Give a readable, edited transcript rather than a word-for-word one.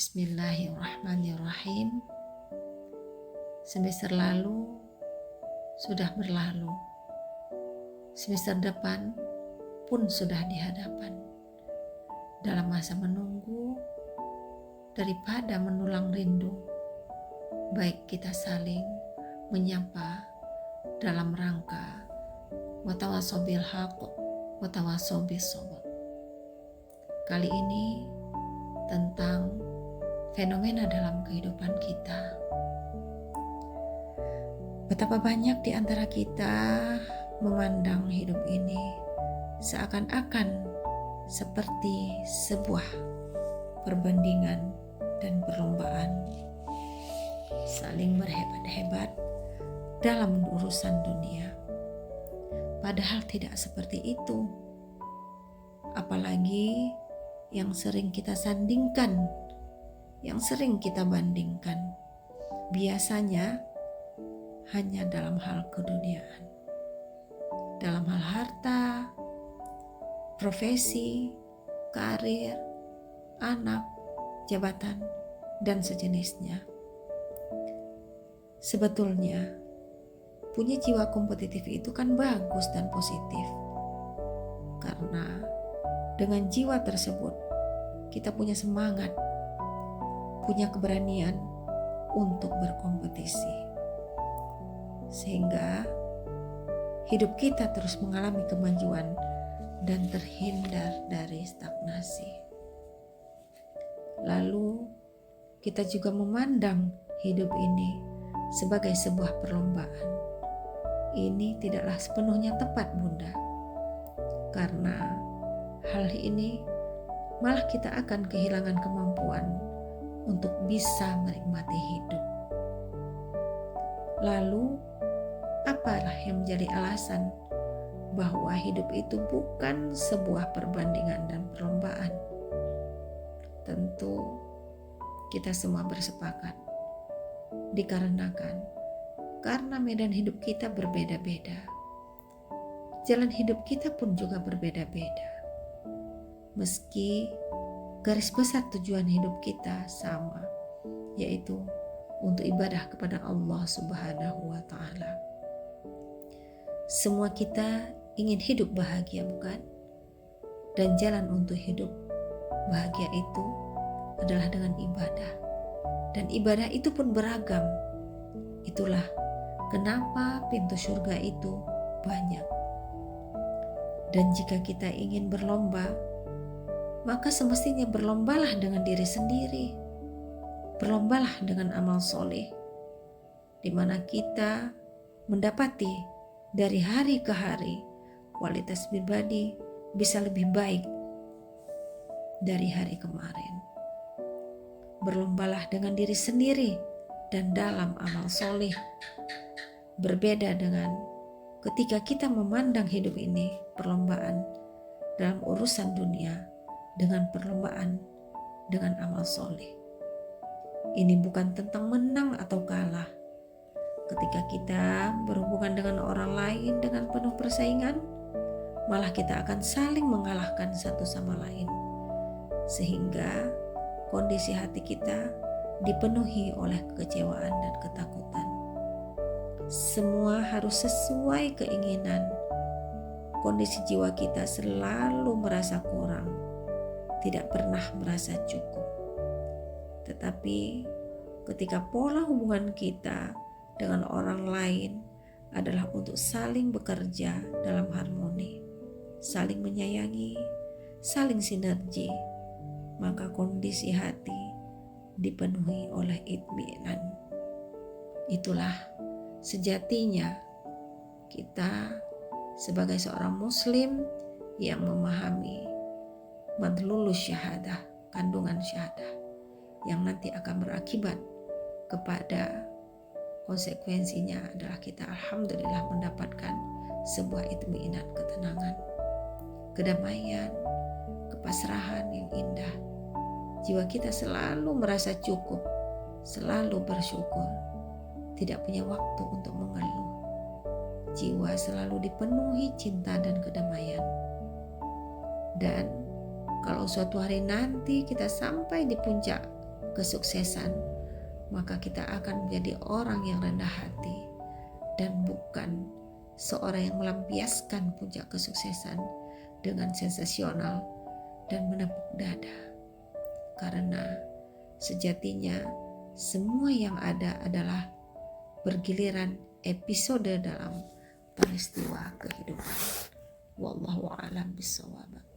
Bismillahirrahmanirrahim. Semester lalu sudah berlalu. Semester depan pun sudah di hadapan. Dalam masa menunggu, daripada menulang rindu, baik kita saling menyapa dalam rangka watawasau bil haq watawasau bis sabr. Kali ini tentang fenomena dalam kehidupan kita. Betapa banyak di antara kita memandang hidup ini seakan-akan seperti sebuah perbandingan dan perlombaan, saling berhebat-hebat dalam urusan dunia. Padahal tidak seperti itu. Apalagi yang sering kita sandingkan, yang sering kita bandingkan, biasanya hanya dalam hal keduniaan, dalam hal harta, profesi, karir, anak, jabatan, dan sejenisnya. Sebetulnya punya jiwa kompetitif itu kan bagus dan positif, karena dengan jiwa tersebut kita punya semangat, punya keberanian untuk berkompetisi, sehingga hidup kita terus mengalami kemajuan dan terhindar dari stagnasi. Lalu kita juga memandang hidup ini sebagai sebuah perlombaan. Ini tidaklah sepenuhnya tepat, Bunda, karena hal ini malah kita akan kehilangan kemampuan untuk bisa menikmati hidup. Lalu, apalah yang menjadi alasan bahwa hidup itu bukan sebuah perbandingan dan perlombaan? Tentu kita semua bersepakat, dikarenakan karena medan hidup kita berbeda-beda. Jalan hidup kita pun juga berbeda-beda. Meski garis besar tujuan hidup kita sama, yaitu untuk ibadah kepada Allah Subhanahu wa Ta'ala. Semua kita ingin hidup bahagia, bukan? Dan jalan untuk hidup bahagia itu adalah dengan ibadah. Dan ibadah itu pun beragam. Itulah kenapa pintu surga itu banyak. Dan jika kita ingin berlomba, maka semestinya berlombalah dengan diri sendiri. Berlombalah dengan amal soleh, di mana kita mendapati dari hari ke hari kualitas pribadi bisa lebih baik dari hari kemarin. Berlombalah dengan diri sendiri dan dalam amal soleh. Berbeda dengan ketika kita memandang hidup ini perlombaan dalam urusan dunia dengan perlombaan dengan amal soleh. Ini bukan tentang menang atau kalah. Ketika kita berhubungan dengan orang lain dengan penuh persaingan, malah kita akan saling mengalahkan satu sama lain, sehingga kondisi hati kita dipenuhi oleh kekecewaan dan ketakutan. Semua harus sesuai keinginan. Kondisi jiwa kita selalu merasa kurang, tidak pernah merasa cukup. Tetapi ketika pola hubungan kita dengan orang lain adalah untuk saling bekerja dalam harmoni, saling menyayangi, saling sinergi, maka kondisi hati dipenuhi oleh itminan. Itulah sejatinya kita sebagai seorang muslim yang memahami madlulus syahadah, kandungan syahadah, yang nanti akan berakibat kepada konsekuensinya adalah kita alhamdulillah mendapatkan sebuah itminan, ketenangan, kedamaian, kepasrahan yang indah. Jiwa kita selalu merasa cukup, selalu bersyukur, tidak punya waktu untuk mengeluh. Jiwa selalu dipenuhi cinta dan kedamaian. Dan kalau suatu hari nanti kita sampai di puncak kesuksesan, maka kita akan menjadi orang yang rendah hati dan bukan seorang yang melampiaskan puncak kesuksesan dengan sensasional dan menepuk dada. Karena sejatinya semua yang ada adalah bergiliran episode dalam peristiwa kehidupan. Wallahu a'lam bishawab.